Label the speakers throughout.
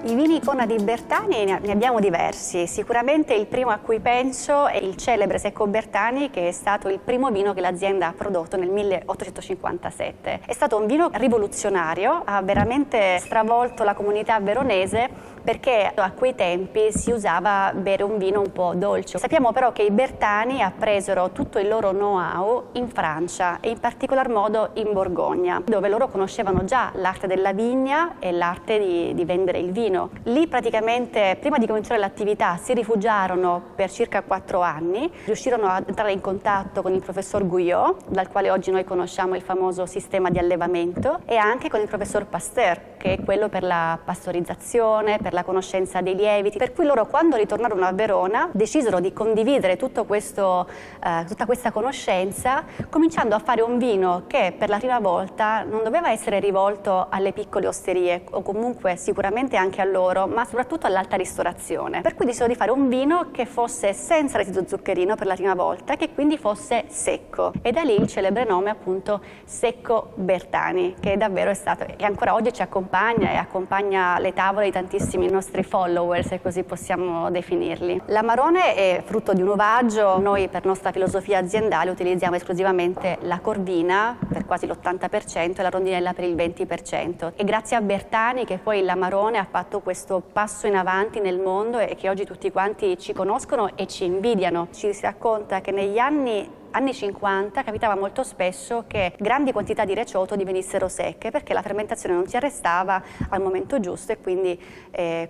Speaker 1: I vini Icona di Bertani ne abbiamo diversi. Sicuramente il primo a cui penso è il celebre Secco Bertani, che è stato il primo vino che l'azienda ha prodotto nel 1857. È stato un vino rivoluzionario, ha veramente stravolto la comunità veronese perché a quei tempi si usava bere un vino un po' dolce. Sappiamo però che i Bertani appresero tutto il loro know-how in Francia e in particolar modo in Borgogna, dove loro conoscevano già l'arte della vigna e l'arte di vendere il vino. Lì praticamente prima di cominciare l'attività si rifugiarono per circa 4 anni, riuscirono ad entrare in contatto con il professor Guyot, dal quale oggi noi conosciamo il famoso sistema di allevamento, e anche con il professor Pasteur, che è quello per la pastorizzazione, per la conoscenza dei lieviti, per cui loro quando ritornarono a Verona decisero di condividere tutta questa conoscenza, cominciando a fare un vino che per la prima volta non doveva essere rivolto alle piccole osterie, o comunque sicuramente anche a loro, ma soprattutto all'alta ristorazione. Per cui decisero di fare un vino che fosse senza residuo zuccherino per la prima volta, che quindi fosse secco, e da lì il celebre nome appunto Secco Bertani, che davvero è stato, e ancora oggi ci accompagna e accompagna le tavole di tantissimi nostri followers, se così possiamo definirli. L'Amarone è frutto di un uvaggio. Noi per nostra filosofia aziendale utilizziamo esclusivamente la Corvina per quasi l'80% e la Rondinella per il 20%. E grazie a Bertani che poi l'Amarone ha fatto questo passo in avanti nel mondo e che oggi tutti quanti ci conoscono e ci invidiano. Ci si racconta che negli anni 50 capitava molto spesso che grandi quantità di recioto divenissero secche perché la fermentazione non si arrestava al momento giusto e quindi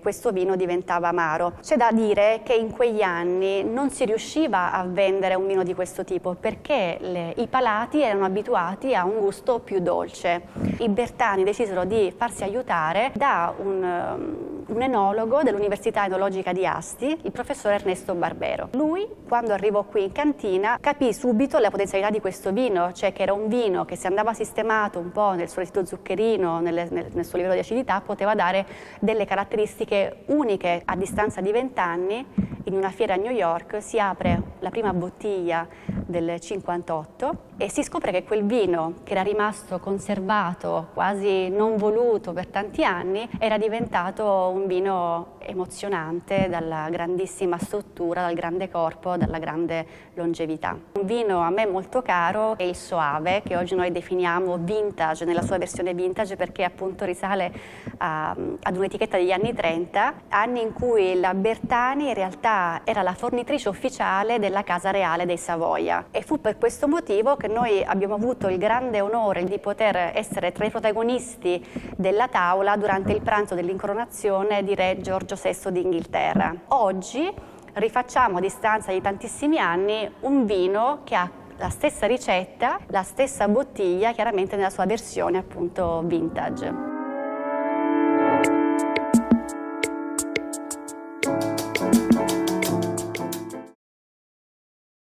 Speaker 1: questo vino diventava amaro. C'è da dire che in quegli anni non si riusciva a vendere un vino di questo tipo perché i palati erano abituati a un gusto più dolce. I Bertani decisero di farsi aiutare da un enologo dell'Università Enologica di Asti, il professor Ernesto Barbero. Lui, quando arrivò qui in cantina, capì subito la potenzialità di questo vino, cioè che era un vino che se andava sistemato un po' nel suo residuo zuccherino, nel suo livello di acidità, poteva dare delle caratteristiche uniche. A distanza di 20 anni, in una fiera a New York, si apre la prima bottiglia del 58 e si scopre che quel vino, che era rimasto conservato, quasi non voluto per tanti anni, era diventato un vino emozionante dalla grandissima struttura, dal grande corpo, dalla grande longevità. Un vino a me molto caro è il Soave, che oggi noi definiamo vintage, nella sua versione vintage, perché appunto risale ad un'etichetta degli anni 30, anni in cui la Bertani in realtà era la fornitrice ufficiale della Casa Reale dei Savoia, e fu per questo motivo che noi abbiamo avuto il grande onore di poter essere tra i protagonisti della tavola durante il pranzo dell'incoronazione di Re Giorgio VI d'Inghilterra. Oggi rifacciamo a distanza di tantissimi anni un vino che ha la stessa ricetta, la stessa bottiglia, chiaramente nella sua versione appunto vintage.